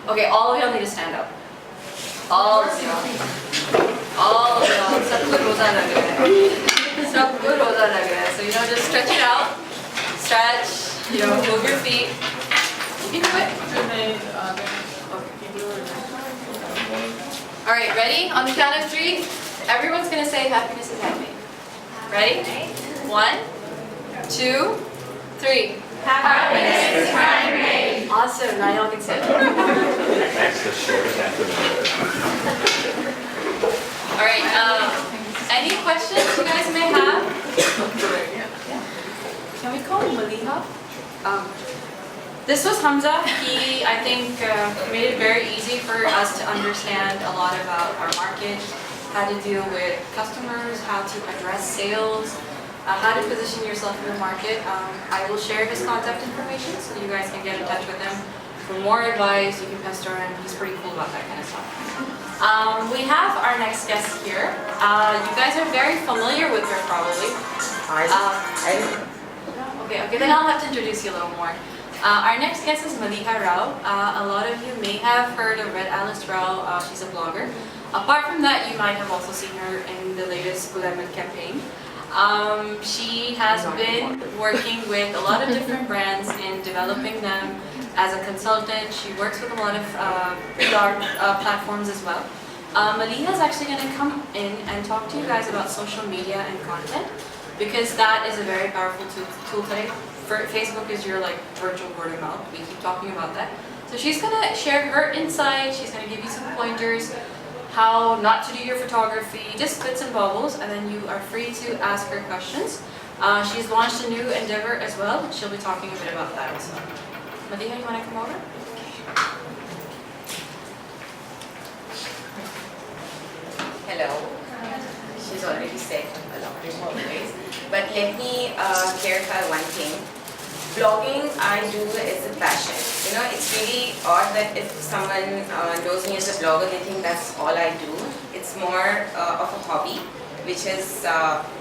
Okay, all of y'all need to stand up. All of y'all. All of y'all. सबको रोजा लग रहा है. सबको रोजा लग रहा है. So just stretch it out. Stretch. Move your feet. You can do it. All right, ready? On the count of 3, everyone's gonna say happiness is happy. Ready? 1, 2, 3. Happiness is primary. Awesome. Now y'all can sit. That's the shortest acronym. All right. Any questions you guys may have? Can we call him Maliha? This was Hamza. He, I think, made it very easy for us to understand a lot about our market, how to deal with customers, how to address sales, how to position yourself in the market. I will share his contact information so you guys can get in touch with him. For more advice, you can pester him. He's pretty cool about that kind of stuff. We have our next guest here. You guys are very familiar with her probably. Okay, then I'll have to introduce you a little more. Our next guest is Maliha Rao. A lot of you may have heard of Red Alice Rao. She's a blogger. Apart from that, you might have also seen her in the latest Lemon campaign. She has been working with a lot of different brands in developing them as a consultant. She works with a lot of PR platforms as well. Maliha is actually going to come in and talk to you guys about social media and content, because that is a very powerful tool today. Facebook is your virtual word of mouth. We keep talking about that. So she's going to share her insights. She's going to give you some pointers, how not to do your photography, just bits and bobbles, and then you are free to ask her questions. She's launched a new endeavor as well. She'll be talking a bit about that also. Maliha, you want to come over? Hello. She's already said a lot in more ways. But let me clarify one thing. Blogging I do as a passion. It's really odd that if someone knows me as a blogger, they think that's all I do. It's more of a hobby, which has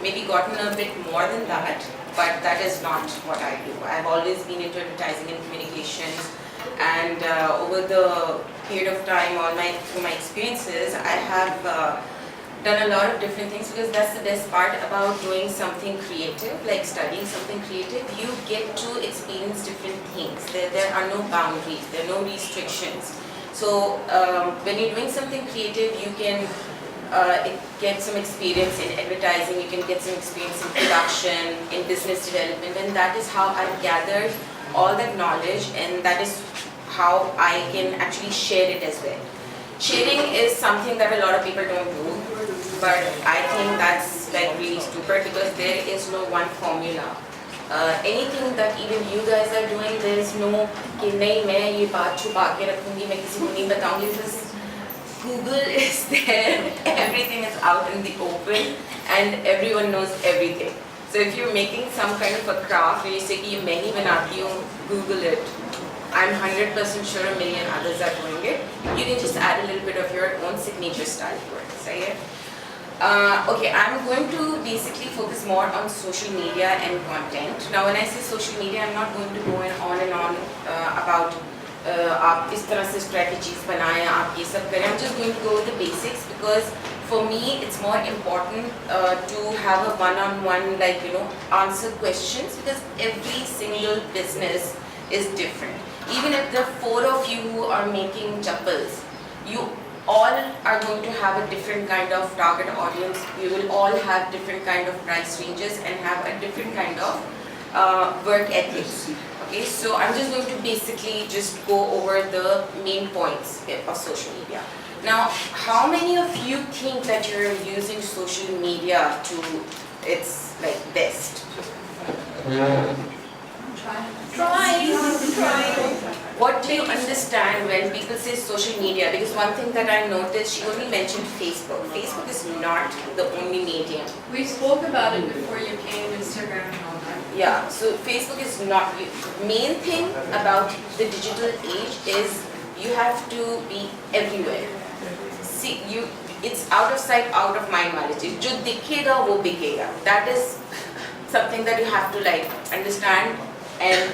maybe gotten a bit more than that, but that is not what I do. I've always been into advertising and communications, and over the period of time, through my experiences, I have done a lot of different things, because that's the best part about doing something creative, like studying something creative. You get to experience different things. There are no boundaries, there are no restrictions. So when you're doing something creative, you can get some experience in advertising, you can get some experience in production, in business development, and that is how I've gathered all that knowledge, and that is how I can actually share it as well. Sharing is something that a lot of people don't do, but I think that's really stupid, because there is no one formula. Anything that even you guys are doing, there is no कि नहीं मैं ये बात छुपा के रखूंगी, मैं किसी को नहीं बताऊंगी, because Google is there, everything is out in the open, and everyone knows everything. So if you're making some kind of a craft where you say कि ये मैं ही बनाती हूँ, Google it. I'm 100% sure a million others are doing it. You can just add a little bit of your own signature style to it. Say it. Okay, I'm going to basically focus more on social media and content. Now, when I say social media, I'm not going to go on and on about आप इस तरह से strategies बनाएं, आप ये सब करें. I'm just going to go with the basics, because for me it's more important to have a one-on-one, answer questions, because every single business is different. Even if the 4 of you who are making chappals, you all are going to have a different kind of target audience. You will all have different kind of price ranges and have a different kind of work ethics. Okay, so I'm just going to basically just go over the main points of social media. Now, how many of you think that you're using social media to its best? Trying. What do you understand when people say social media? Because one thing that I noticed, she only mentioned Facebook. Facebook is not the only medium. We spoke about it before you came, Instagram and all that. Yeah, so Facebook is not. The main thing about the digital age is you have to be everywhere. See, it's out of sight, out of mind knowledge. Jo dikhega, wo bikega. That is something that you have to understand and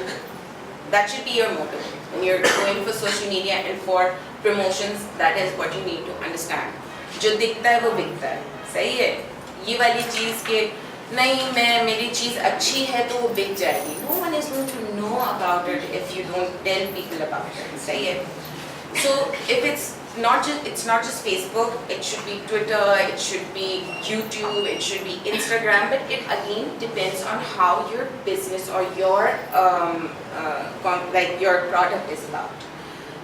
That should be your motto. When you're going for social media and for promotions, that is what you need to understand. जो दिखता है वो बिकता है, सही है? ये वाली चीज़ के नहीं मैं मेरी चीज़ अच्छी है तो वो बिक जाएगी. No one is going to know about it if you don't tell people about it, सही है? So if it's not just Facebook, it should be Twitter, it should be YouTube, it should be Instagram, but it again depends on how your business or your like your product is about.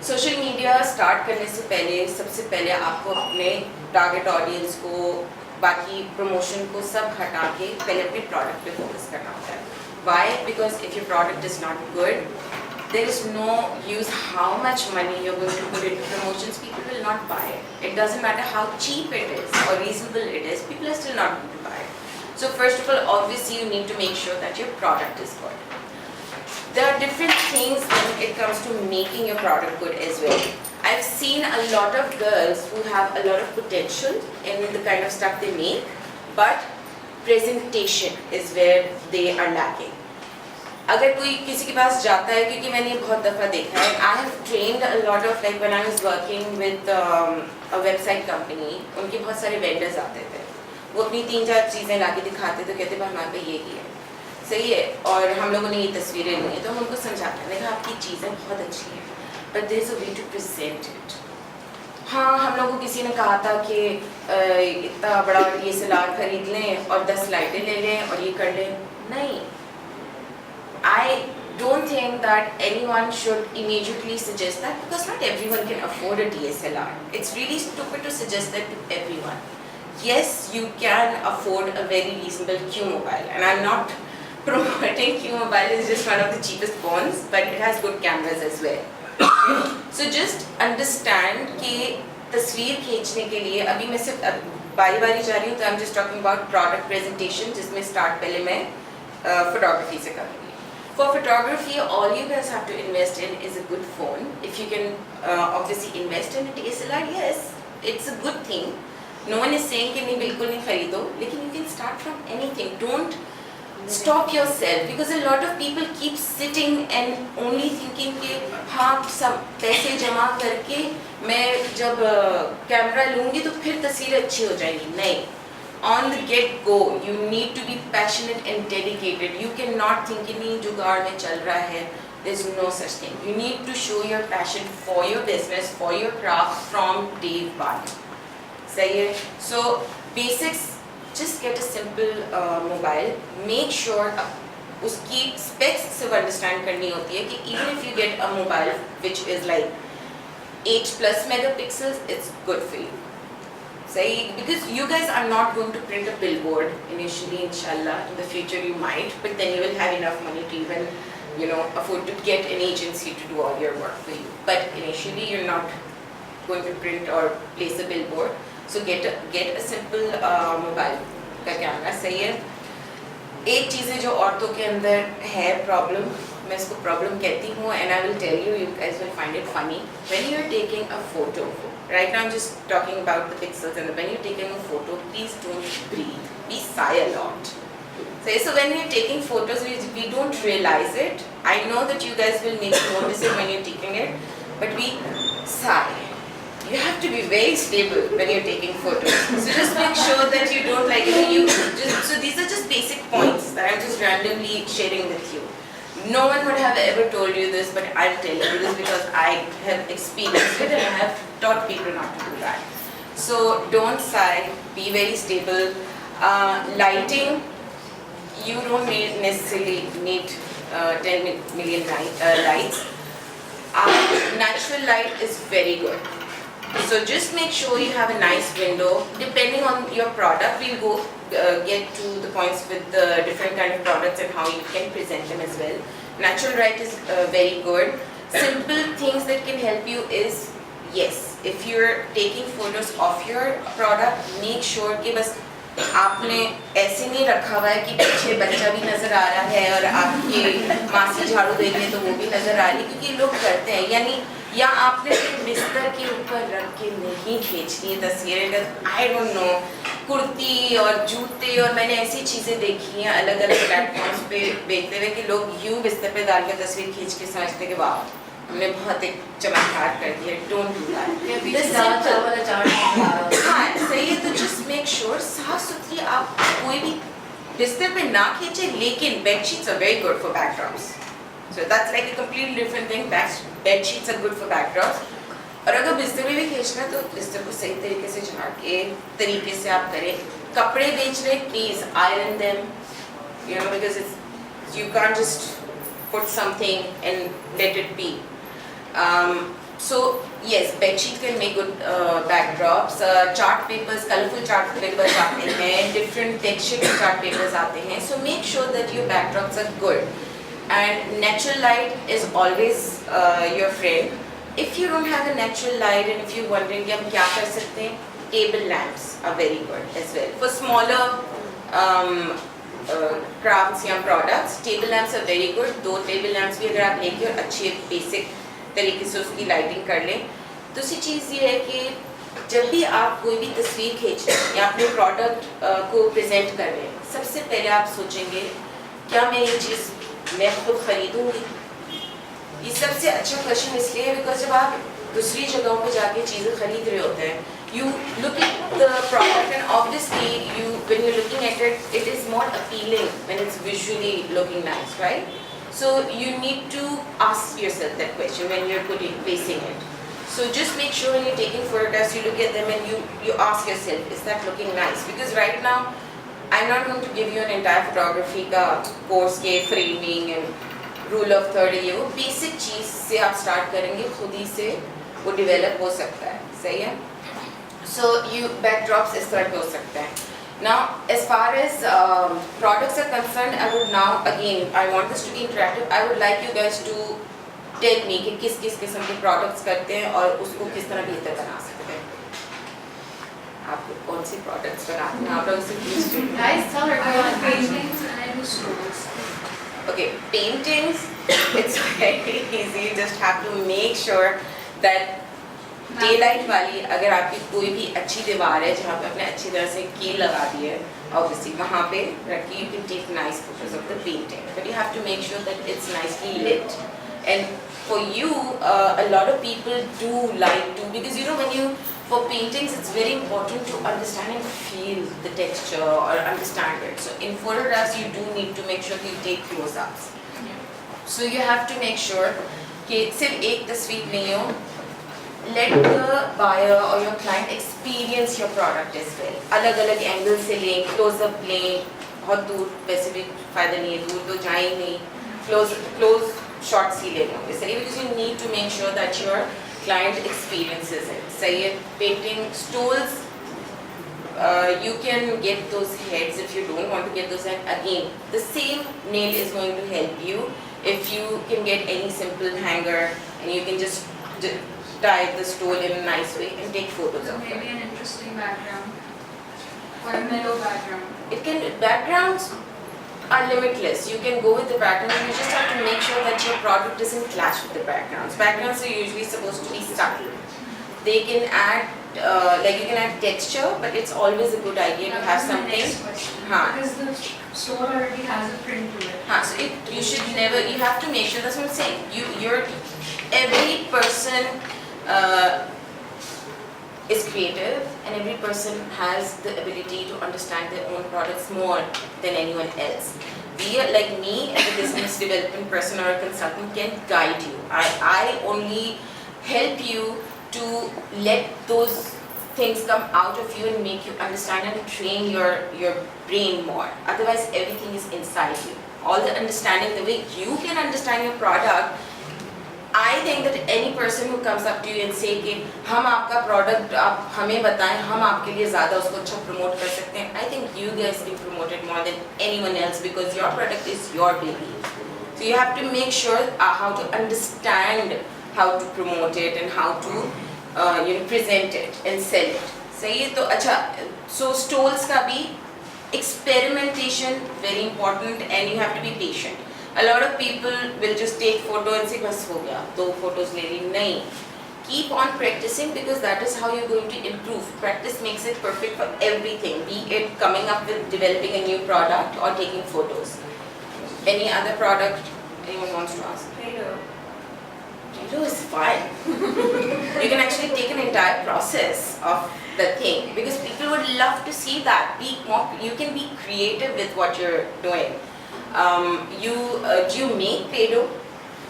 Social media start करने से पहले सबसे पहले आपको अपने target audience को बाकी promotion को सब हटा के पहले अपने product पे focus करना होता है. Why? Because if your product is not good, there is no use how much money you're going to put into promotions, people will not buy it. It doesn't matter how cheap it is or reasonable it is, people are still not going to buy it. So first of all, obviously you need to make sure that your product is good. There are different things when it comes to making your product good as well. I've seen a lot of girls who have a lot of potential in the kind of stuff they make, but presentation is where they are lacking. अगर कोई किसी के पास जाता है क्योंकि मैंने ये बहुत दफ़ा देखा है, I have trained a lot of like when I was working with a website company, उनके बहुत सारे vendors आते थे, वो अपनी 3-4 चीज़ें लाके दिखाते तो कहते भाई हमारे पे ये है, सही है और हम लोगों ने ये तस्वीरें ली हैं तो हम उनको समझाते हैं, देखा आपकी चीज़ें बहुत अच्छी हैं, but there is a way to present it. हाँ हम लोगों को किसी ने कहा था कि इतना बड़ा DSLR खरीद लें और 10 लाइटें ले लें और ये कर लें, नहीं. I don't think that anyone should immediately suggest that because not everyone can afford a DSLR. It's really stupid to suggest that to everyone. Yes, you can afford a very reasonable Q mobile, and I'm not promoting Q mobile. It's just one of the cheapest phones, but it has good cameras as well. So just understand कि तस्वीर खींचने के लिए अभी मैं सिर्फ बारी-बारी जा रही हूँ तो I'm just talking about product presentation जिसमें start पहले मैं photography से करूँगी. For photography, all you guys have to invest in is a good phone. If you can obviously invest in a DSLR, yes, it's a good thing. No one is saying कि नहीं बिल्कुल नहीं खरीदो, लेकिन you can start from anything. Don't stop yourself because a lot of people keep sitting and only thinking कि हाँ सब पैसे जमा करके मैं जब कैमरा लूँगी तो फिर तस्वीर अच्छी हो जाएगी. नहीं. On the get-go, you need to be passionate and dedicated. You cannot think कि नहीं जुगाड़ में चल रहा है. There's no such thing. You need to show your passion for your business, for your craft from day one. सही है? So basics, just get a simple mobile. Make sure उसकी specs सिर्फ understand करनी होती है कि even if you get a mobile which is like 8+ megapixels, it's good for you. Because you guys are not going to print a billboard initially, inshallah. In the future you might, but then you will have enough money to even, afford to get an agency to do all your work for you. But initially you're not going to print or place a billboard. So get a simple mobile का camera. सही है. एक चीज़ें जो औरतों के अंदर है problem, मैं इसको problem कहती हूँ, and I will tell you, you guys will find it funny. When you're taking a photo, right now I'm just talking about the pixels, and when you're taking a photo, please don't breathe. We sigh a lot. So when you're taking photos, we don't realize it. I know that you guys will maybe notice it when you're taking it, but we sigh. You have to be very stable when you're taking photos. So just make sure that you don't so these are just basic points that I'm just randomly sharing with you. No one would have ever told you this, but I'm telling you this because I have experienced it and I have taught people not to do that. So don't sigh, be very stable. Lighting, you don't necessarily need 10 million lights. Natural light is very good. So just make sure you have a nice window. Depending on your product, we'll go get to the points with the different kind of products and how you can present them as well. Natural light is very good. Simple things that can help you is, yes, if you're taking photos of your product, make sure, give us आपने ऐसे नहीं रखा हुआ है कि पीछे बच्चा भी नज़र आ रहा है और आपके मासी झाड़ू दे रही है तो वो भी नज़र आ रही है, क्योंकि लोग करते हैं, यानी या आपने बिस्तर के ऊपर रख के नहीं खींचनी है तस्वीरें, आई डोंट नो, कुर्ती और जूते, और मैंने ऐसी चीज़ें देखी हैं अलग अलग प्लेटफॉर्म्स पे बेचते हुए कि लोग यूँ बिस्तर पे डाल के तस्वीर खींच के समझते कि वाह हमने बहुत एक चमत्कार कर दिया, डोंट डू दैट। हाँ सही है, तो जस्ट मेक श्योर साफ सुथरी आप कोई भी बिस्तर पे ना खींचे, लेकिन bedsheets are very good for backdrops, so that's like a completely different thing, bedsheets are good for backdrops. और अगर बिस्तर में भी खींचना है तो बिस्तर को सही तरीके से झाड़ के तरीके से आप करें। कपड़े बेच रहे please iron them, you know, because it's you can't just put something and let it be. So yes, bed sheet can make good backdrops. Chart papers, colorful chart papers आते हैं, different texture के chart papers आते हैं. So make sure that your backdrops are good. And natural light is always your friend. If you don't have a natural light and if you're wondering कि हम क्या कर सकते हैं, table lamps are very good as well. For smaller crafts या products, table lamps are very good. 2 table lamps भी अगर आप लेके और अच्छे बेसिक तरीके से उसकी लाइटिंग कर लें। दूसरी चीज़ ये है कि जब भी आप कोई भी तस्वीर खींच रहे या अपने प्रोडक्ट को प्रेजेंट कर रहे हैं, सबसे पहले आप सोचेंगे क्या मैं ये चीज़ मैं खुद खरीदूँगी। ये सबसे अच्छा क्वेश्चन इसलिए है बिकॉज जब आप दूसरी जगहों पे जाके चीज़ें खरीद रहे होते हैं, you look at the product and obviously when you're looking at it, it is more appealing when it's visually looking nice, right? So you need to ask yourself that question when you're placing it. So just make sure when you're taking photographs, you look at them and you ask yourself, is that looking nice? Because right now, I'm not going to give you an entire photography course के framing and rule of third, ये वो basic चीज़ से आप start करेंगे, खुद ही से वो develop हो सकता है, सही है? So you backdrops इस तरह के हो सकते हैं. Now as far as products are concerned, I would now again I want this to be interactive. I would like you guys to tell me कि किस किस किस्म के products करते हैं और उसको किस तरह बेहतर बना सकते हैं. आप कौन सी products बनाते हैं? आप लोग उसे please do. Guys, tell her about paintings and I do stools. Okay, paintings. It's very easy. You just have to make sure that day light वाली अगर आपकी कोई भी अच्छी दीवार है जहाँ पे आपने अच्छी तरह से कील लगा दी है, obviously वहाँ पे रखिए, you can take nice photos of the painting, but you have to make sure that it's nicely lit. And for you, a lot of people do like to, because you know when you, for paintings it's very important to understand and feel the texture or understand it. So in photographs you do need to make sure that you take close-ups. So you have to make sure कि सिर्फ एक तस्वीर नहीं हो. Let the buyer or your client experience your product as well. अलग अलग angle से लें, close up लें, बहुत दूर वैसे भी फ़ायदा नहीं है, दूर तो जाए नहीं, close shots ही ले लो, इसलिए because you need to make sure that your client experiences it. सही है. Painting stools, you can get those heads if you don't want to get those heads. Again, the same nail is going to help you if you can get any simple hanger and you can just tie the stool in a nice way and take photos of Maybe it. an interesting background or a mellow background. It can, backgrounds are limitless. You can go with the background. You just have to make sure that your product doesn't clash with the backgrounds. Backgrounds are usually supposed to be subtle. They can add, like you can add texture, but it's always a good idea to have something. Next question. Huh. Because the store already has a print to it. So you should never, you have to make sure, that's what I'm saying. Every person is creative and every person has the ability to understand their own products more than anyone else. We are, like me as a business development person or a consultant, can guide you. I only help you to let those things come out of you and make you understand and train your brain more. Otherwise everything is inside you. All the understanding, the way you can understand your product, I think that any person who comes up to you and say कि हम आपका product आप हमें बताएं, हम आपके लिए ज़्यादा उसको अच्छा promote कर सकते हैं, I think you guys can promote it more than anyone else because your product is your baby. So you have to make sure how to understand how to promote it and how to present it and sell it. सही है. तो अच्छा, so stalls का भी Experimentation, very important, and you have to be patient. A lot of people will just take photo and say, bas ho gaya, 2 photos le li. Nahi. Keep on practicing because that is how you're going to improve. Practice makes it perfect for everything, be it coming up with developing a new product or taking photos. Any other product anyone wants to ask? Play-Doh is fun. You can actually take an entire process of the thing because people would love to see that. You can be creative with what you're doing. Do you make Play-Doh?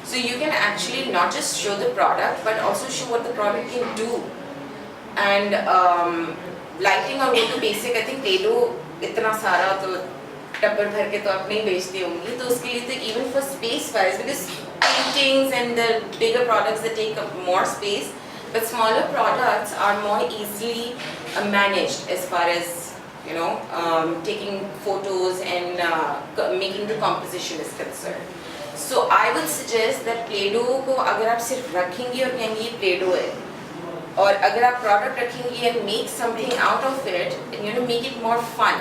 So you can actually not just show the product but also show what the product can do. And lighting or वो तो basic, I think Play-Doh इतना सारा तो टब्बर भर के तो आप नहीं बेचती होंगी, तो उसके लिए तो even for space wise, because paintings and the bigger products that take up more space, but smaller products are more easily managed as far as taking photos and making the composition is concerned. So I would suggest that Play-Doh को अगर आप सिर्फ रखेंगी और कहेंगी ये Play-Doh है, और अगर आप product रखेंगी and make something out of it and make it more fun.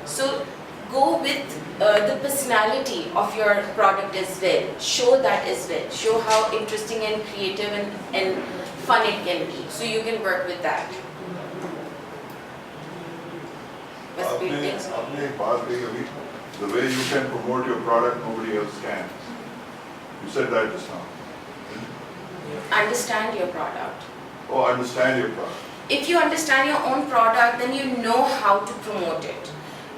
So go with the personality of your product as well. Show that as well. Show how interesting and creative and fun it can be. So you can work with that. आपने एक बात कही अभी, the way you can promote your product, nobody else can. You said that just now. Understand your product. Oh, understand your product. If you understand your own product, then you know how to promote it.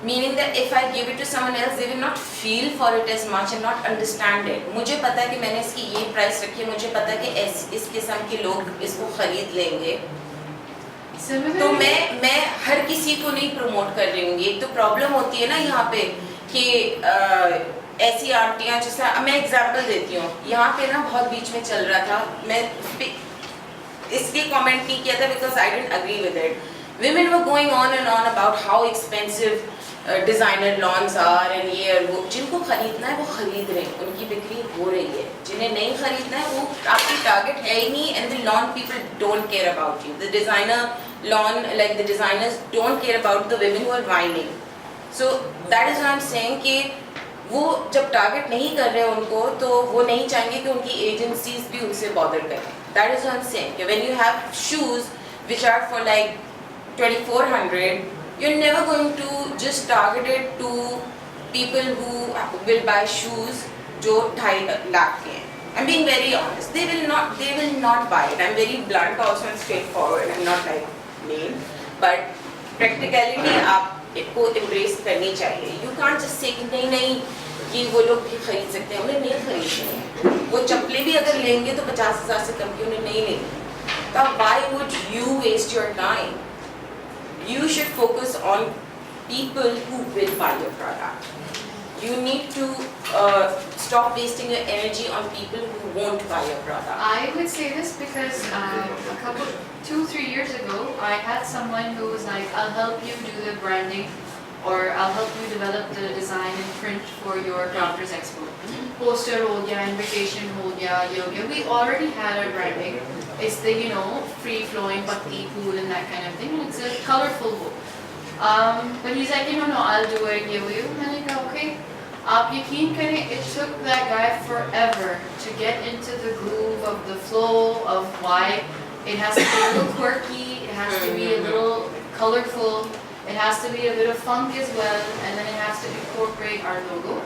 Meaning that if I give it to someone else, they will not feel for it as much and not understand it. मुझे पता है कि मैंने इसकी ये price रखी है, मुझे पता है कि इस किस्म के लोग इसको खरीद लेंगे. तो मैं हर किसी को नहीं प्रमोट कर रही हूँ. एक तो प्रॉब्लम होती है ना यहाँ पे कि ऐसी आंटियाँ, जैसे मैं एग्जांपल देती हूँ, यहाँ पे ना बहुत बीच में चल रहा था, मैं इसलिए कमेंट नहीं किया था because I didn't agree with it. Women were going on and on about how expensive designer lawns are and ये और वो. जिनको खरीदना है वो खरीद रहे हैं, उनकी बिक्री हो रही है. जिन्हें नहीं खरीदना है वो आपकी टारगेट है ही नहीं. And the lawn people don't care about you. The designer lawn, like the designers don't care about the women who are whining. So that is what I'm saying कि वो जब टारगेट नहीं कर रहे हैं उनको, तो वो नहीं चाहेंगे कि उनकी एजेंसीज भी उनसे बॉदर करें. That is what I'm saying. When you have shoes which are for like 2400, you're never going to just target it to people who will buy shoes जो 2.5 lakh के हैं. I'm being very honest. They will not buy it. I'm very blunt also and straightforward. I'm not like mean, but practicality आप इसको embrace करनी चाहिए. You can't just say कि नहीं कि वो लोग भी खरीद सकते हैं, उन्हें नहीं खरीदनी. वो चप्पलें भी अगर लेंगे तो 50,000 से कम की उन्हें नहीं लेंगे. तो why would you waste your time? You should focus on people who will buy your product. You need to stop wasting your energy on people who won't buy your product. I would say this because 2-3 years ago, I had someone who was like, I'll help you do the branding or I'll help you develop the design and print for your Crafters Expo. Poster ho gaya, invitation ho gaya, ye ho gaya. We already had our branding. It's the, free flowing patti pool and that kind of thing. And it's a colorful book. But he's like, no, I'll do it. And I go, okay. Aap yakeen kare, it took that guy forever to get into the groove of the flow of why it has to be a little quirky, it has to be a little colorful, it has to be a bit of funk as well, and then it has to incorporate our logo.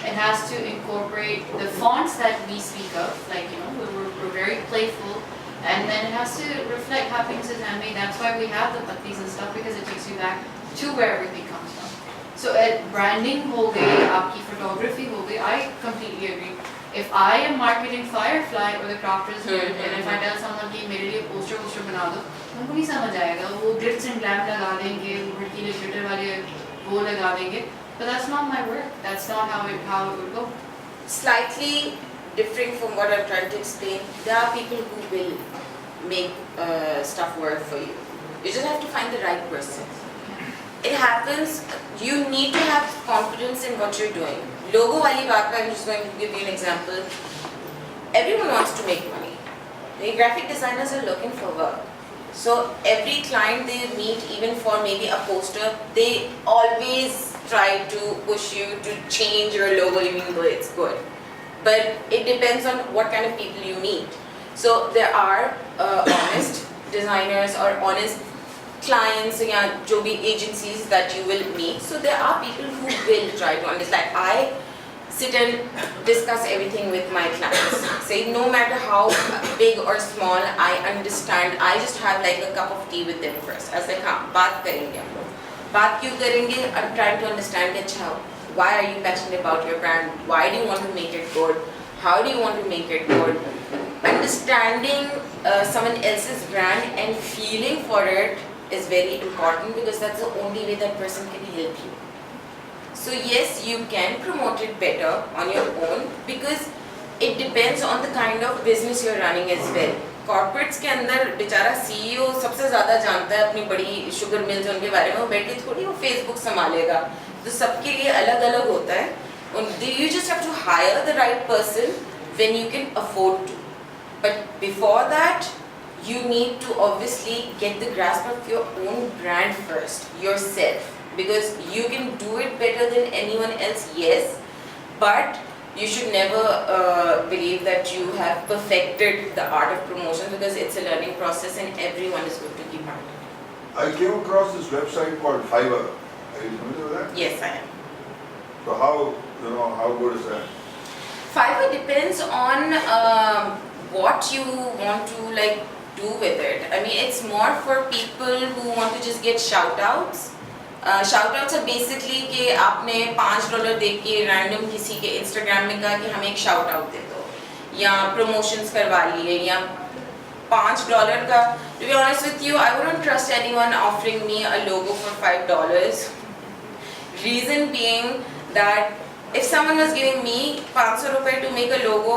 It has to incorporate the fonts that we speak of, like, we're very playful. And then it has to reflect how things is handmade. That's why we have the pattis and stuff, because it takes you back to where everything comes from. So branding ho gayi, aapki photography ho gayi, I completely agree. If I am marketing Firefly or the Crafters Guild, and if I tell someone कि मेरे लिए poster बना दो, उनको नहीं समझ आएगा. वो glitz and glam लगा देंगे, वो भड़कीले glitter वाले वो लगा देंगे. But that's not my work. That's not how it would go. Slightly different from what I'm trying to explain. There are people who will make stuff work for you. You just have to find the right person. It happens. You need to have confidence in what you're doing. Logo wali baat pe, I'm just going to give you an example. Everyone wants to make money. The graphic designers are looking for work. So every client they meet, even for maybe a poster, they always try to push you to change your logo even though it's good. But it depends on what kind of people you meet. So there are honest designers or honest clients or jo bhi agencies that you will meet. So there are people who will try to understand. I sit and discuss everything with my clients. Say no matter how big or small, I understand. I just have like a cup of tea with them first. I was like, हाँ बात करेंगे हम लोग. बात क्यों करेंगे? I'm trying to understand that how. Why are you passionate about your brand? Why do you want to make it good? How do you want to make it good? Understanding someone else's brand and feeling for it is very important because that's the only way that person can help you. So yes, you can promote it better on your own because it depends on the kind of business you're running as well. Corporates के अंदर बेचारा CEO सबसे ज़्यादा जानता है अपनी बड़ी sugar mills उनके बारे में, वो बैठ के थोड़ी वो Facebook संभालेगा, तो सबके लिए अलग अलग होता है. You just have to hire the right person when you can afford to. But before that, you need to obviously get the grasp of your own brand first, yourself. Because you can do it better than anyone else, yes, but you should never believe that you have perfected the art of promotion because it's a learning process and everyone is going to keep at it. I came across this website called Fiverr. Are you familiar with that? Yes, I am. So how good is that? Fiverr depends on what you want to like do with it. I mean, it's more for people who want to just get shout outs. Shout outs है basically कि आपने $5 दे के random किसी के Instagram में कहा कि हमें एक शाउट आउट दे दो या प्रमोशंस करवा लिए या $5 का. To be honest with you, I wouldn't trust anyone offering me a logo for $5. Reason being that if someone was giving me ₹500 to make a logo,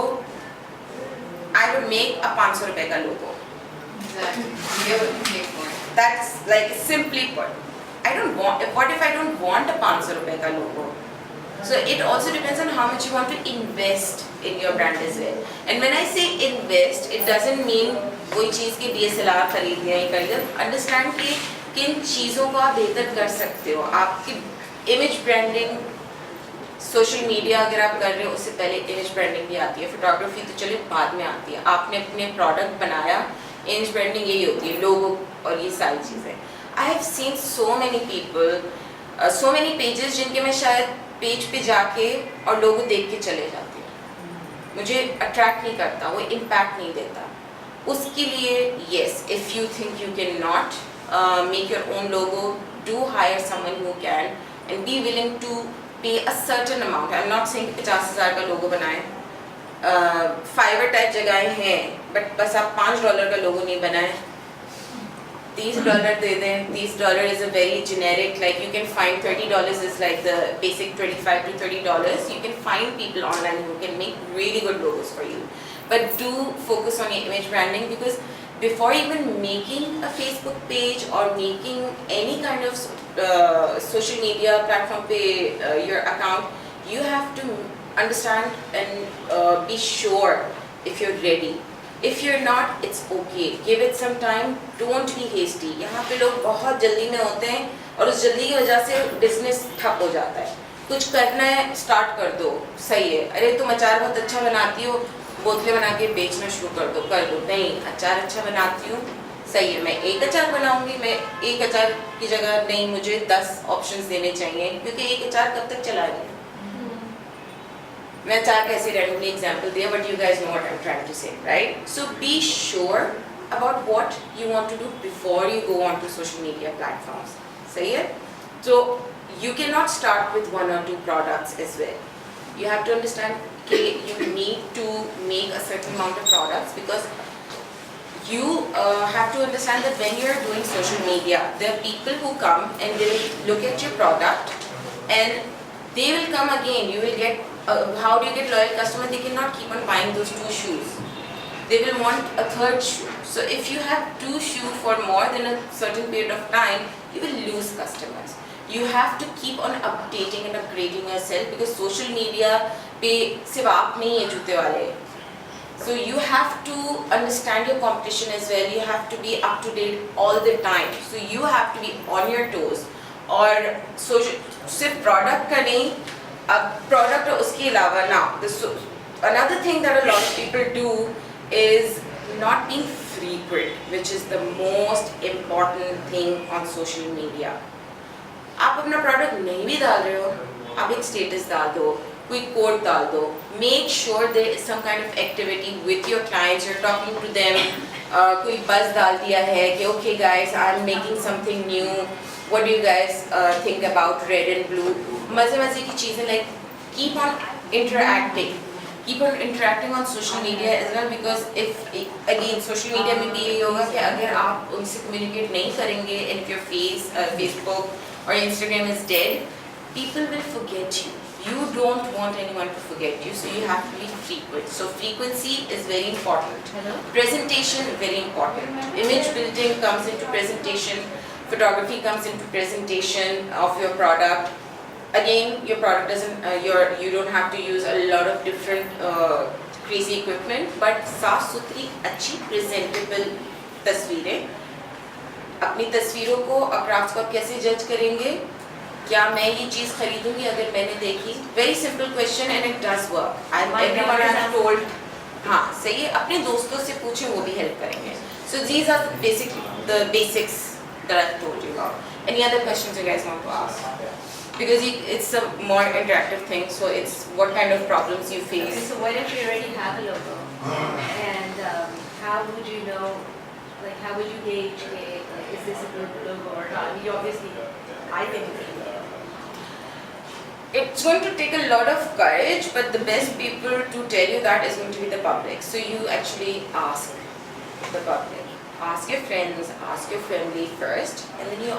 I would make a ₹500 ka logo. Exactly. You have to pay for it. That's like simply put. I don't want. What if I don't want a ₹500 ka logo? So it also depends on how much you want to invest in your brand as well. And when I say invest, it doesn't mean कोई चीज़ की DSLR खरीदनी है खरीदना. Understand कि किन चीज़ों को आप बेहतर कर सकते हो. आपकी image branding, social media अगर आप कर रहे हो उससे पहले image branding भी आती है. Photography तो चलिए बाद में आती है. आपने अपने product बनाया, image branding यही होती है, logo और ये सारी चीज़ें. I have seen so many people, so many pages जिनके मैं शायद पेज पे जाके और लोगों देख के चले जाती हूँ. मुझे अट्रैक्ट नहीं करता, वो इम्पैक्ट नहीं देता. उसके लिए yes, if you think you cannot make your own logo, do hire someone who can and be willing to pay a certain amount. I'm not saying 50,000 का लोगो बनाएं. Fiverr टाइप जगहें हैं, but बस आप $5 का लोगो नहीं बनाएं. $30 दे दें. $30 is a very generic, like you can find $30 is like the basic $25 to $30. You can find people online who can make really good logos for you. But do focus on your image branding because before even making a Facebook page or making any kind of social media platform your account, you have to understand and be sure if you're ready. If you're not, it's okay. Give it some time. Don't be hasty. यहाँ पे लोग बहुत जल्दी में होते हैं और उस जल्दी की वजह से बिजनेस ठप हो जाता है. कुछ करना है, स्टार्ट कर दो, सही है. अरे तुम अचार बहुत अच्छा बनाती हो, बोतलें बना के बेचना शुरू कर दो. नहीं, अचार अच्छा बनाती हूँ, सही है. मैं एक अचार बनाऊंगी. मैं एक अचार की जगह नहीं, मुझे 10 ऑप्शंस देने चाहिए क्योंकि एक अचार कब तक चलाएंगे. मैं अचार कैसे रैंडमली एग्जांपल दिया, but you guys know what I'm trying to say, right? So be sure about what you want to do before you go on to social media platforms. सही है? So you cannot start with 1 or 2 products as well. You have to understand that you need to make a certain amount of products because you have to understand that when you're doing social media, there are people who come and they will look at your product and they will come again. You will get how do you get loyal customers? They cannot keep on buying those 2 shoes. They will want a 3rd shoe. So if you have 2 shoes for more than a certain period of time, you will lose customers. You have to keep on updating and upgrading yourself because social media पे सिर्फ आप नहीं है जूते वाले. So you have to understand your competition as well. You have to be up to date all the time. So you have to be on your toes. और सिर्फ product का नहीं, अब product और उसके अलावा now another thing that a lot of people do is not being frequent, which is the most important thing on social media. आप अपना product नहीं भी डाल रहे हो, आप एक status डाल दो, कोई quote डाल दो. Make sure there is some kind of activity with your clients. You're talking to them. कोई buzz डाल दिया है कि okay guys, I'm making something new. What do you guys think about red and blue? मज़े की चीज़ें, like keep on interacting. Keep on interacting on social media as well, because if again social media में भी यही होगा कि अगर आप उनसे communicate नहीं करेंगे, and if your Facebook or Instagram is dead, people will forget you. You don't want anyone to forget you, so you have to be frequent. So frequency is very important. Presentation very important. Image building comes into presentation. Photography comes into presentation of your product. Again, your product doesn't, you don't have to use a lot of different crazy equipment, but साफ सुथरी अच्छी presentable तस्वीरें. अपनी तस्वीरों को और crafts को आप कैसे जज करेंगे? क्या मैं ये चीज़ खरीदूंगी अगर मैंने देखी? Very simple question and it does work. Everyone has told. हाँ, सही है. अपने दोस्तों से पूछें, वो भी help करेंगे. So these are the basics that I've told you about. Any other questions you guys want to ask? Because it's a more interactive thing, so it's what kind of problems you face. Okay, so what if you already have a logo? And how would you know, like how would you gauge, like, is this a good logo or not? I mean, obviously, I think it's a good logo. It's going to take a lot of courage, but the best people to tell you that is going to be the public. So you actually ask the public. Ask your friends, ask your family first, and then you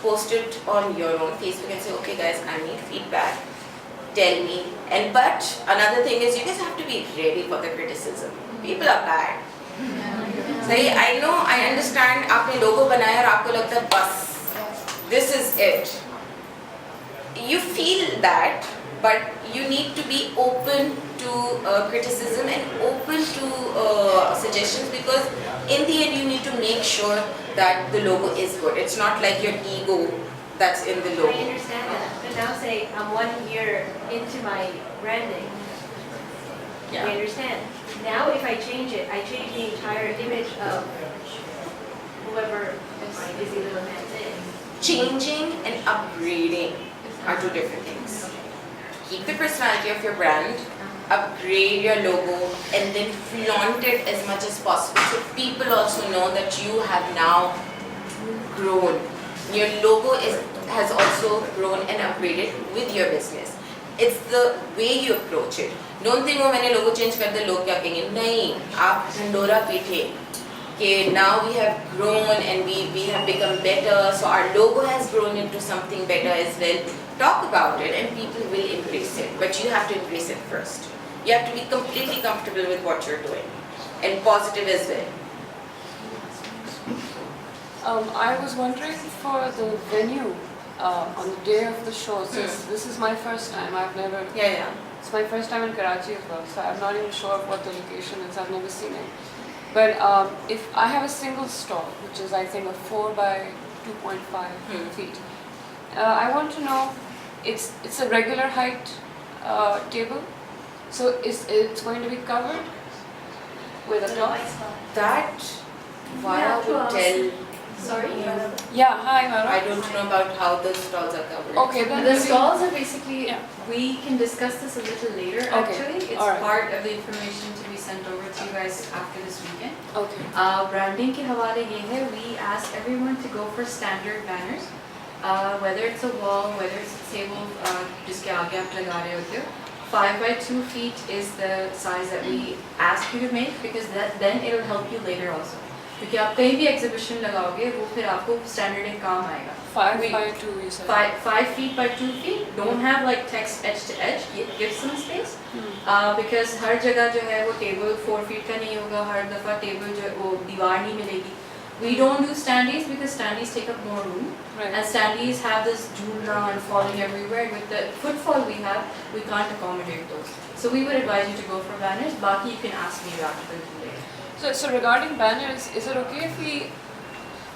post it on your own Facebook and say, okay guys, I need feedback, tell me. But another thing is you guys have to be ready for the criticism. People are bad. सही, I know, I understand, आपने logo बनाया और आपको लगता है बस, this is it. You feel that, but you need to be open to criticism and open to suggestions, because in the end you need to make sure that the logo is good. It's not like your ego that's in the I logo. understand that, but now say I'm 1 year into my branding. You Yeah. understand? Now if I change it, I change the entire image of whoever my busy little man is. Changing and upgrading are two different things. Keep the personality of your brand, upgrade your logo, and then flaunt it as much as possible so people also know that you have now grown. Your logo has also grown and upgraded with your business. It's the way you approach it. Don't think, oh, मैंने logo change कर दिया, लोग क्या कहेंगे? नहीं, आप ढंडोरा पीटे कि now we have grown and we have become better, so our logo has grown into something better as well. Talk about it and people will embrace it, but you have to embrace it first. You have to be completely comfortable with what you're doing and positive as well. I was wondering for the venue on the day of the show, since this is my first time, I've never, Yeah. it's my first time in Karachi as well, so I'm not even sure of what the location is, I've never seen it. But if I have a single stall, which is I think a 4 by 2.5 feet, I want to know, it's a regular height table, so it's going to be covered with a cloth? That why I would tell. Sorry? Yeah, hi Mara. I don't know about how the stalls are covered. Okay, then The maybe- stalls are basically, Yeah. we can discuss this a little later Okay. actually. It's Alright. part of the information to be sent over to you guys after this weekend. Okay. Branding के हवाले ये है, we ask everyone to go for standard banners. Whether it's a wall, whether it's a table, जिसके आगे आप लगा रहे होते हो. 5 by 2 feet is the size that we ask you to make, because then it'll help you later also. क्योंकि आप कहीं भी exhibition लगाओगे, वो फिर आपको standard एक काम आएगा. 5 We- by 2 you said. 5 feet by 2 feet. Don't have like text edge to edge. Give some space. Because हर जगह जो है वो table 4 feet का नहीं होगा. हर दफा table जो है वो दीवार नहीं मिलेगी. We don't do standees because standees take up more room. Right. And standees have this jhulna and falling everywhere. With the footfall we have, we can't accommodate those. So we would advise you to go for banners. Baki you can ask me about it later. So regarding banners, is it okay if we,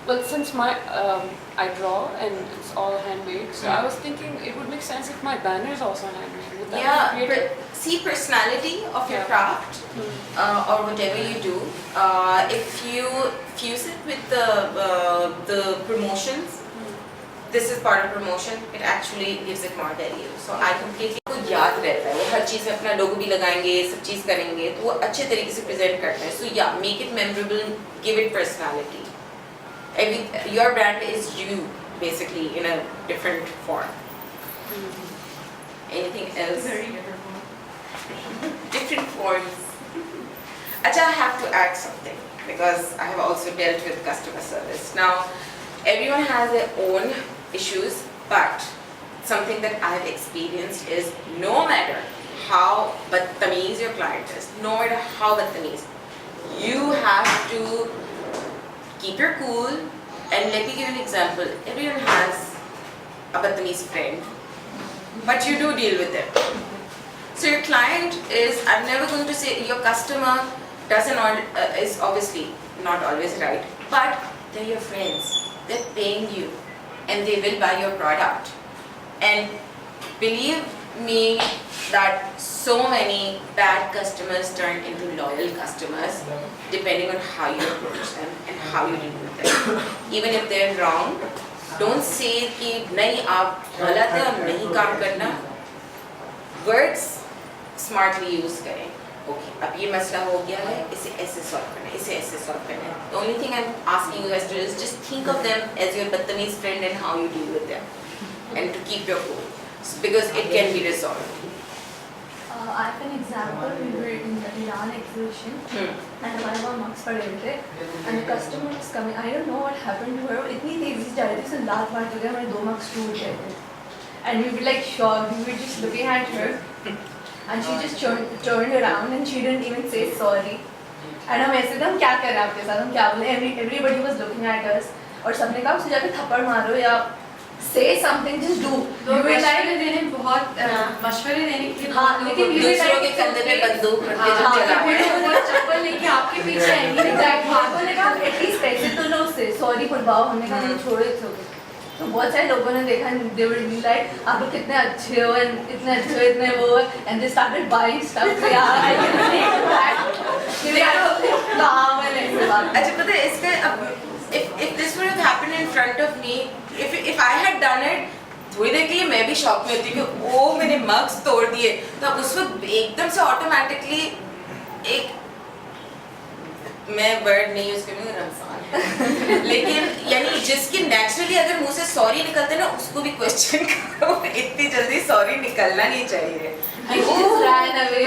well, since I draw and it's all handmade, so I was thinking it would make sense if my banner is also handmade. Would that be Yeah, creative? see personality of your Yeah. craft or whatever you do. If you fuse it with the promotions, this is part of promotion. It actually gives it more value. So I completely को याद रहता है वो हर चीज़ में अपना लोगो भी लगाएंगे सब चीज़ करेंगे तो वो अच्छे तरीके से प्रेजेंट करते हैं. So yeah, make it memorable, give it personality. Your brand is you basically in a different form. Anything else? Very different. Different forms. Acha, I have to add something because I have also dealt with customer service. Now, everyone has their own issues, but something that I have experienced is no matter how badtameez your client is, no matter how badtameez, you have to keep your cool. And let me give you an example. Everyone has a badtameez friend, but you do deal with them. So your client is, I'm never going to say your customer is obviously not always right, but they're your friends. They're paying you and they will buy your product. And believe me that so many bad customers turn into loyal customers depending on how you approach them and how you deal with them. Even if they're wrong, don't say कि नहीं आप गलत है और नहीं काम करना. Words smartly use करें. Okay, अब ये मसला हो गया है, इसे ऐसे solve करना है, इसे ऐसे solve करना है. The only thing I'm asking you guys to do is just think of them as your badtameez friend and how you deal with them, and to keep your cool, because it can be resolved. I have an example. We were in the Iran exhibition and हमारे वहाँ marks पड़े हुए थे and the customer was coming. I don't know what happened to her. वो इतनी तेजी से जा रही थी उससे लात मार चुके हमारे 2 marks टूट गए थे. And we were like shocked. We were just looking at her and she just turned around and she didn't even say sorry. And हम ऐसे थे हम क्या कर रहे हैं आपके साथ हम क्या बोले. Everybody was looking at us और सबने कहा उसे जाके थप्पड़ मारो या say something, just do. तो मशवरे देने बहुत मशवरे देने के लिए हाँ, लेकिन ये दूसरों के कंधे पे बंदूक रख के जो चला वो चप्पल लेके आपके पीछे आएंगे. आपने कहा एटलीस्ट पैसे तो लो उससे सॉरी बुलवाओ. हमने कहा नहीं छोड़ो इट्स ओके. तो बहुत सारे लोगों ने देखा दे वर लाइक आप लोग कितने अच्छे हो एंड इतने अच्छे हो इतने वो and they started buying stuff. यार आई कैन सी दैट कि यार काम है नहीं बात. अच्छा पता है इसका if this would have happened in front of me, if I had done it, थोड़ी देर के लिए मैं भी शॉक में होती कि ओ मैंने मग्स तोड़ दिए. तो उस वक्त एकदम से ऑटोमेटिकली एक मैं वर्ड नहीं यूज करूँगी रमजान लेकिन यानी जिसकी नेचुरली अगर मुंह से सॉरी निकलते ना उसको भी क्वेश्चन करो. इतनी जल्दी सॉरी निकलना नहीं चाहिए.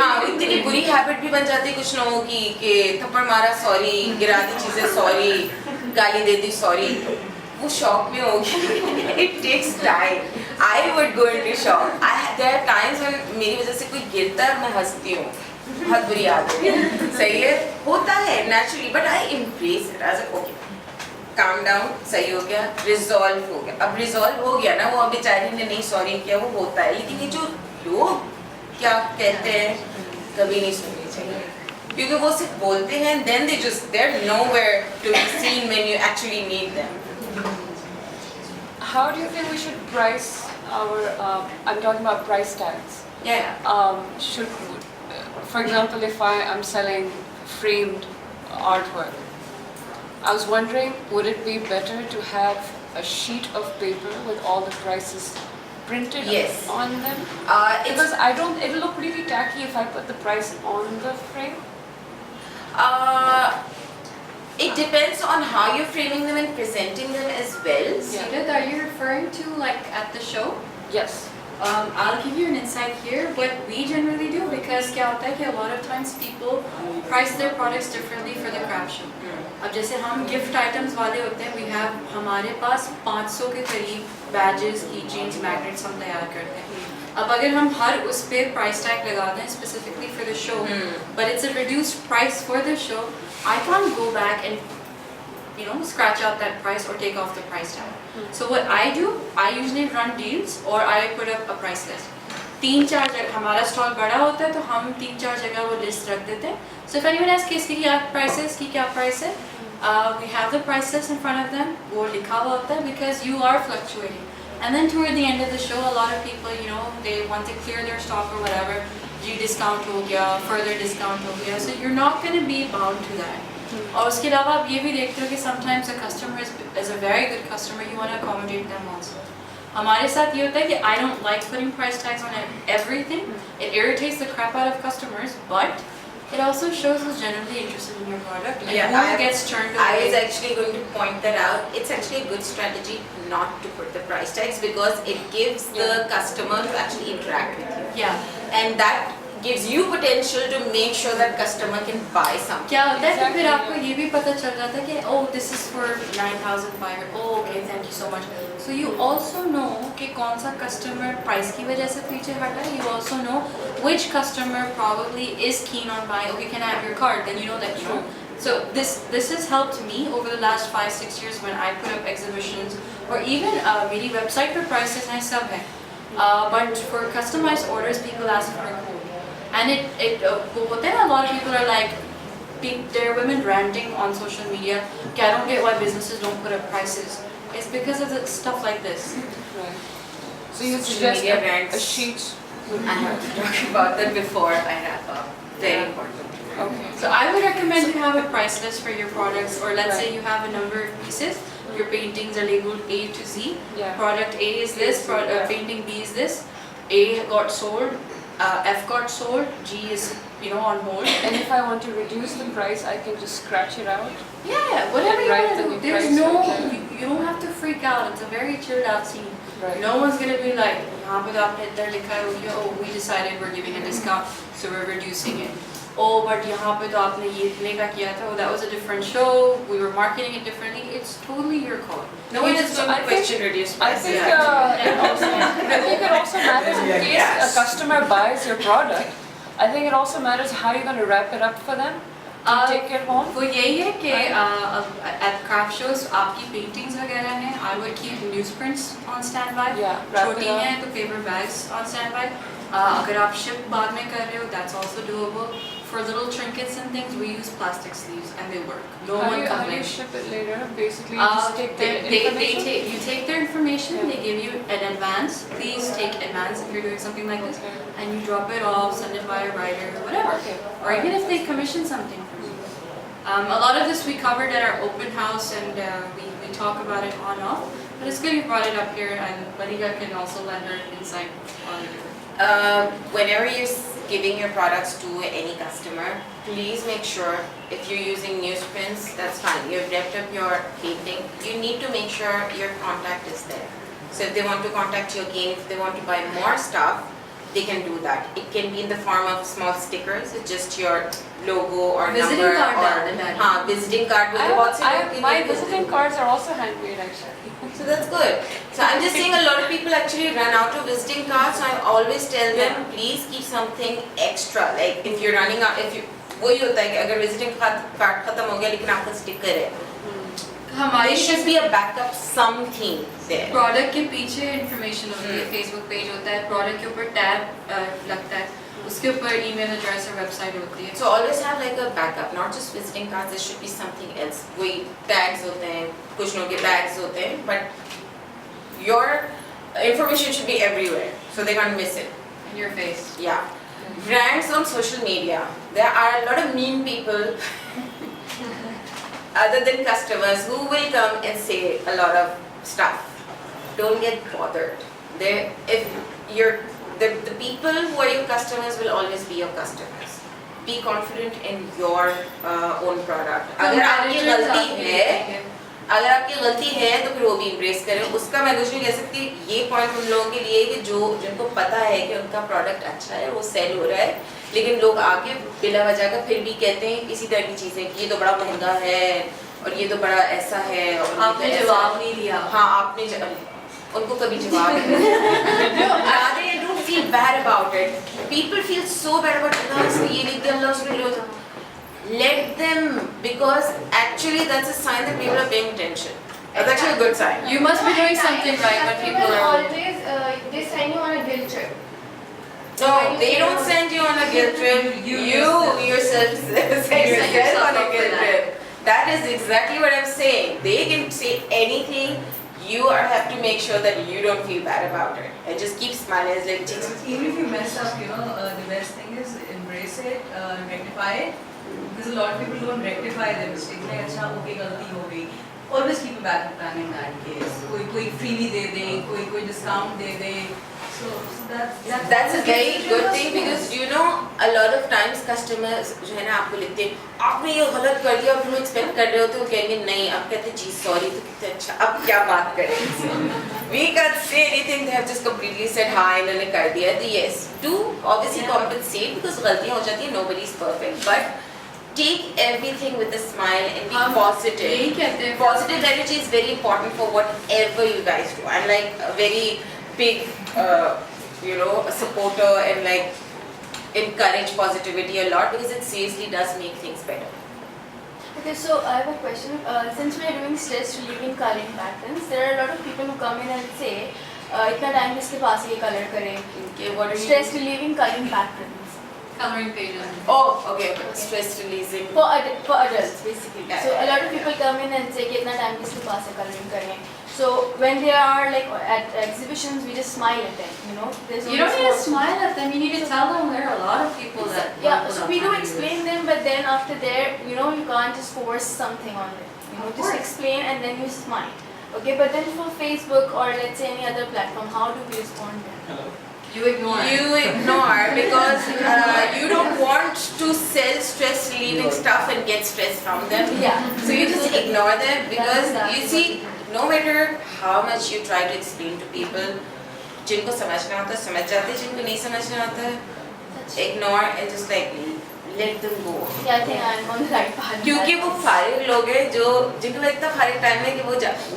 हाँ इतनी बुरी हैबिट भी बन जाती है कुछ लोगों की कि थप्पड़ मारा सॉरी, गिरा दी चीजें सॉरी, गाली दे दी सॉरी. वो शॉक में होगी. It takes time. I would go into shock. There are times when मेरी वजह से कोई गिरता है मैं हंसती हूँ. बहुत बुरी आदत है. सही है होता है naturally but I embrace it as okay calm down. सही हो गया रिजॉल्व हो गया. अब रिजॉल्व हो गया ना वो बेचारी ने नहीं सॉरी किया वो होता है. लेकिन ये जो लोग क्या कहते हैं कभी नहीं सुननी चाहिए क्योंकि वो सिर्फ बोलते हैं then they just they're nowhere to be seen when you actually need them. How do you think we should price our, I'm talking about price tags. Yeah. For example, if I am selling framed artwork, I was wondering, would it be better to have a sheet of paper with all the prices printed Yes. on them? It's Because it'll look really tacky if I put the price on the frame. it depends on how you're framing them and presenting them as well. Seeded, are you referring to like at the show? Yes. I'll give you an insight here. What we generally do, because क्या होता है कि a lot of times people price their products differently for the craft show. अब जैसे हम gift items वाले होते हैं, we have हमारे पास 500 के करीब badges, keychains, magnets हम तैयार करते हैं. अब अगर हम हर उस पे price tag लगाते हैं specifically for the show, but it's a reduced price for the show, I can't go back and scratch out that price or take off the price tag. So what I do, I usually run deals or I put up a price list. 3-4 जगह हमारा stall बड़ा होता है तो हम 3-4 जगह वो list रख देते हैं. So if anyone asks किसकी क्या prices की क्या price है, we have the price list in front of them. वो लिखा हुआ होता है because you are fluctuating. And then toward the end of the show, a lot of people, they want to clear their stock or whatever. You discount हो गया, further discount हो गया. So you're not going to be bound to that. और उसके अलावा आप ये भी देखते हो कि sometimes a customer is a very good customer. You want to accommodate them also. हमारे साथ ये होता है कि I don't like putting price tags on everything. It irritates the crap out of customers, but it also shows who's genuinely interested in your product and who gets turned away. I was actually going to point that out. It's actually a good strategy not to put the price tags because it gives the customer to actually interact with you. Yeah. And that gives you potential to make sure that customer can buy something. क्या होता है कि फिर आपको ये भी पता चल जाता है कि oh this is for 9,500. Oh okay, thank you so much. So you also know कि कौन सा customer price की वजह से पीछे हटा है. You also know which customer probably is keen on buying. Okay, can I have your card? Then you know that you know. So this has helped me over the last 5-6 years when I put up exhibitions or even मेरी website पर prices हैं सब हैं. But for customized orders, people ask for a code. And वो होता है ना, a lot of people are like, there are women ranting on social media, I don't get why businesses don't put up prices. It's because of the stuff like this. Right. So you Social suggest media a rants. sheet? I have to talk about that before I wrap up. Very important. Okay. So I would recommend you have a price list for your products, or let's say you have a number of pieces. Your paintings are labeled A to Z. Yeah. Product A is this, painting B is this. A got sold, F got sold, G is on hold. And if I want to reduce the price, I can just scratch it out? Yeah, whatever you Write want the to do. new There's price, no, okay. you don't have to freak out. It's a very chilled out scene. Right. No one's going to be like, यहाँ पे तो आपने इधर लिखा है, oh, we decided we're giving a discount, so we're reducing it. Oh, but यहाँ पे तो आपने ये इतने का किया था, oh, that was a different show, we were marketing it differently. It's totally your call. No one is going to question reduced I prices. think, I think it also matters in case a customer buys your product. I think it also matters how you're going to wrap it up for them to take it home. वो यही है कि at craft shows आपकी paintings वगैरह हैं, I would keep newsprints on standby. Yeah, wrap it छोटी up. हैं तो paper bags on standby. अगर आप ship बाद में कर रहे हो, that's also doable. For little trinkets and things, we use plastic sleeves and they work. No How one do you complains. ship it later? Basically, you just take their They information? you take their information, Yeah. they give you an advance. Please take advance if you're doing something like this. Okay. And you drop it off, send it by a rider, whatever. Okay. Or even if they commission something from you. A lot of this we covered at our open house and we talk about it on and off. But it's good you brought it up here and Maliha can also lend her insight on it. Whenever you're giving your products to any customer, please make sure if you're using newsprints, that's fine. You've wrapped up your painting. You need to make sure your contact is there. So if they want to contact you again, if they want to buy more stuff, they can do that. It can be in the form of small stickers. It's just your logo or Visiting number card or डाल देना है। visiting card. वो बहुत से लोग के My लिए visiting cards are also handmade actually. So that's good. So I'm just saying a lot of people actually run out of visiting cards. So I always tell them, please keep something extra. Like if you're running out, if you वही होता है कि अगर visiting card खत्म हो गया लेकिन आपका sticker है, there should be a backup something there. Product के पीछे इंफॉर्मेशन होती है, फेसबुक पेज होता है, प्रोडक्ट के ऊपर टैब लगता है, उसके ऊपर ईमेल एड्रेस और वेबसाइट होती है. So always have like a backup, not just visiting cards. There should be something else. वही tags होते हैं, कुछ लोगों के bags होते हैं, but your information should be everywhere, so they can't miss it. In your face. Yeah. Brands on social media. There are a lot of mean people other than customers who will come and say a lot of stuff. Don't get bothered. The people who are your customers will always be your customers. Be confident in your own product. अगर आपकी गलती है तो फिर वो भी embrace करें. उसका मैं कुछ नहीं कह सकती. ये point उन लोगों के लिए कि जिनको पता है कि उनका product अच्छा है, वो sell हो रहा है, लेकिन लोग आके बिला वजह का फिर भी कहते हैं इसी तरह की चीजें कि ये तो बड़ा महंगा है और ये तो बड़ा ऐसा है और आपने जवाब नहीं दिया. हाँ आपने उनको कभी जवाब they don't feel bad about it. People feel so bad about Allah इसने ये लिख दिया, Allah उसने लो. let them, because actually that's a sign that people are paying attention. That's actually a good sign. You must be doing something right when people are. always they send you on a guilt trip. No, they don't send you on a guilt trip. You yourself send yourself on a guilt trip. That is exactly what I'm saying. They can say anything. You have to make sure that you don't feel bad about it and just keep smiling. It's like, Even if you mess up, the best thing is embrace it, rectify it. Because a lot of people don't rectify their mistakes. Like, अच्छा हो गई, गलती हो गई. Always keep a backup plan in that case. कोई freebie दे दे, कोई discount they they. So that's a very good thing, because a lot of times customers जो है ना आपको लिखते हैं आपने ये गलत कर दिया और तुम एक्सपेक्ट कर रहे हो तो वो कहेंगे नहीं, आप कहते जी सॉरी तो कितने अच्छा, अब क्या बात करें. We can't say anything. They have just completely said हाँ इन्होंने कर दिया. तो yes, do obviously compensate because गलतियाँ हो जाती हैं. Nobody is perfect, but take everything with a smile and be positive. Positive energy is very important for whatever you guys do. I'm like a very big, a supporter and like encourage positivity a lot because it seriously does make things better. Okay, so I have a question. Since we are doing stress relieving coloring patterns, there are a lot of people who come in and say, "इतना time किसके पास है ये color करें?" Okay, what do you Stress relieving coloring patterns. Coloring pages. Oh, okay. Stress releasing. For adults, basically. Yeah, So yeah, a lot of yeah. people come in and say, "कितना time किसके पास है coloring करें?" So when they are like at exhibitions, we just smile at them. There's You don't always need to one- smile at them. You need to tell them there are a lot of people that. Yeah, will so not we do find you explain them, but then after there, you can't just force something on them. Of Just course. explain and then you smile. Okay, but then for Facebook or let's say any other platform, how do we respond then? You ignore. You ignore because you don't want to sell stress relieving stuff and get stress from them. Yeah. So you just ignore them because That's you see, no matter how much you try to explain to people, जिनको समझना होता है समझ जाते हैं, जिनको नहीं समझना होता है ignore and just like let them go. Yeah, I think I'm on the right path. क्योंकि वो फारिग लोग हैं जो जिनको लगता है फारिग टाइम में कि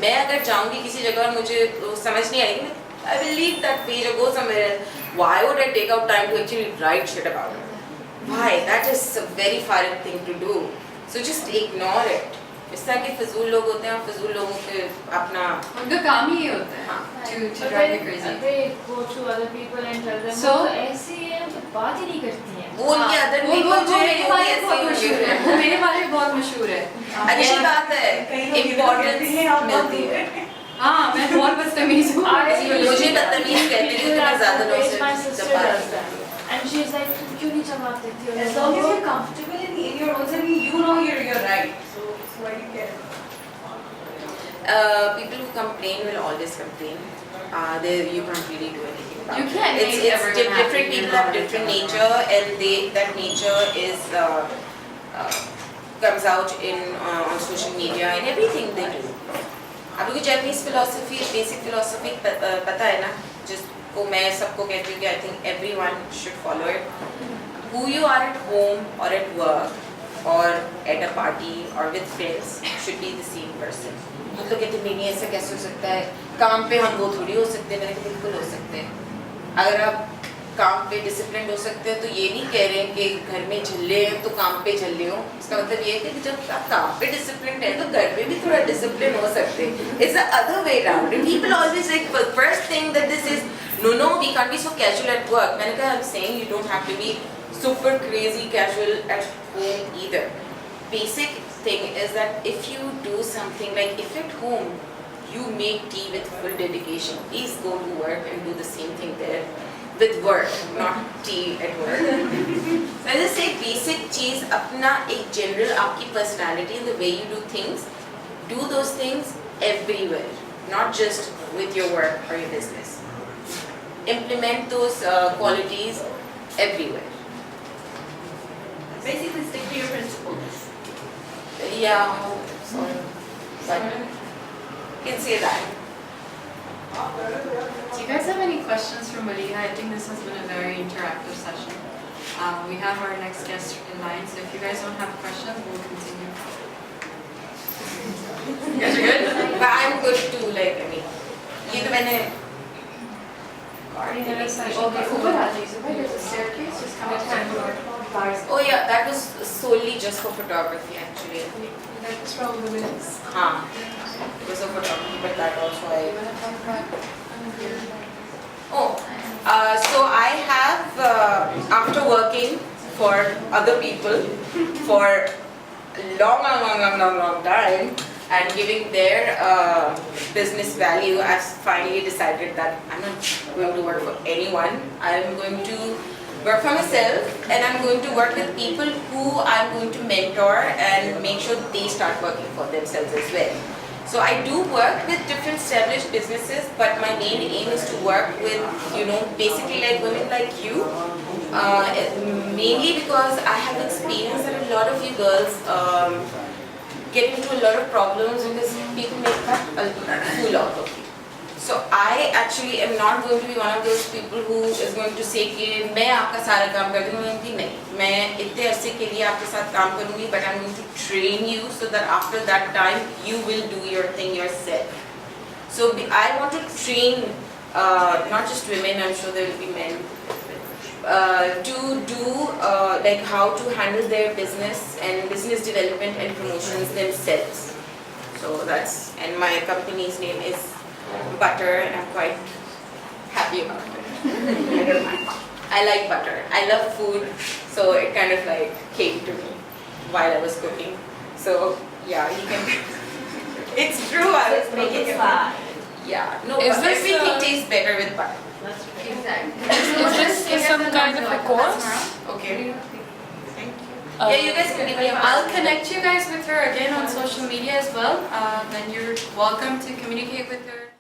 मैं अगर जाऊंगी किसी जगह और मुझे समझ नहीं आएगी, I will leave that page or go somewhere else. Why would I take out time to actually write shit about it? Why? That is a very farid thing to do. So just ignore it. इस तरह के फजूल लोग होते हैं और फजूल लोगों के अपना उनका काम ही ये होता है. हाँ. To drive you crazy. They go to other people and tell them, So- "वो तो ऐसे ही है, बात ही नहीं करती हैं." वो उनके हाँ, अदर वो people जो है मेरे वो बारे भी में बहुत ऐसे ही मशहूर है. होंगे. वो मेरे बारे में बहुत मशहूर है. अच्छी बात है. Importance मिलती है. हाँ, मैं बहुत बदतमीज हूँ. मुझे बदतमीज कहते हैं क्योंकि मैं ज़्यादा लोगों से My sister दबा does that. And she's like, "तुम क्यों नहीं जवाब देती हो?" as long as you're comfortable in your own self, you know you're right. So why do you care? People who complain will always complain. You can't really do anything about You it. can't make It's everyone happy, different you people know have what different it's nature, and that nature is comes out on social media and everything they do. आपको Japanese philosophy, basic philosophy पता है ना? जिसको मैं सबको कहती हूँ कि I think everyone should follow it. Who you are at home or at work or at a party or with friends should be the same person. हम तो कहते नहीं ऐसा कैसे हो सकता है, काम पे हम वो थोड़ी हो सकते हैं, मैंने कहा बिल्कुल हो सकते हैं. अगर आप काम पे डिसिप्लिन हो सकते हैं तो ये नहीं कह रहे हैं कि घर में झल्ले हैं तो काम पे झल्ले हो. इसका मतलब ये है कि जब आप काम पे डिसिप्लिन है तो घर में भी थोड़ा डिसिप्लिन हो सकते हैं. It's the other way around. And people always like first thing that this is no we can't be so casual at work. मैंने कहा I'm saying you don't have to be super crazy casual at home either. Basic thing is that if you do something like if at home you make tea with full dedication, please go to work and do the same thing there with work, not tea at work. So I just say basic चीज अपना एक general आपकी personality and the way you do things, do those things everywhere, not just with your work or your business. Implement those qualities everywhere. Basically stick to your principles. Yeah, sorry. But you can say that. Do you guys have any questions for Maliha? I think this has been a very interactive session. We have our next guest in line, so if you guys don't have questions, we'll continue. You guys are good? But I'm good too, like, I mean, ये तो मैंने Okay, ऊपर आ जाइए. There's a staircase, just come up. Oh yeah, that was solely just for photography actually. That was from women's. It was a photography, but that also I. Oh, so I have after working for other people for a long time and giving their business value, I've finally decided that I'm not going to work for anyone. I'm going to work for myself, and I'm going to work with people who I'm going to mentor and make sure they start working for themselves as well. So I do work with different established businesses, but my main aim is to work with, basically like women like you. Mainly because I have experienced that a lot of you girls get into a lot of problems because people make a fool out of you. So I actually am not going to be one of those people who is going to say कि मैं आपका सारा काम कर दूँगी, नहीं, मैं इतने अरसे के लिए आपके साथ काम करूँगी, but I'm going to train you so that after that time you will do your thing yourself. So I want to train not just women, I'm sure there will be men, to do like how to handle their business and business development and promotions themselves. So that's, and my company's name is Butter, and I'm quite happy about it. I don't mind. I like butter. I love food, so it kind of like came to me while I was cooking. So yeah, you can. It's true. I was making it. Yeah. No, Is but this, everything tastes better with butter. Exactly. Is this some kind of a course? Okay. Thank you. Yeah, you guys can give me a. I'll connect you guys with her again on social media as well. And you're welcome to communicate with her.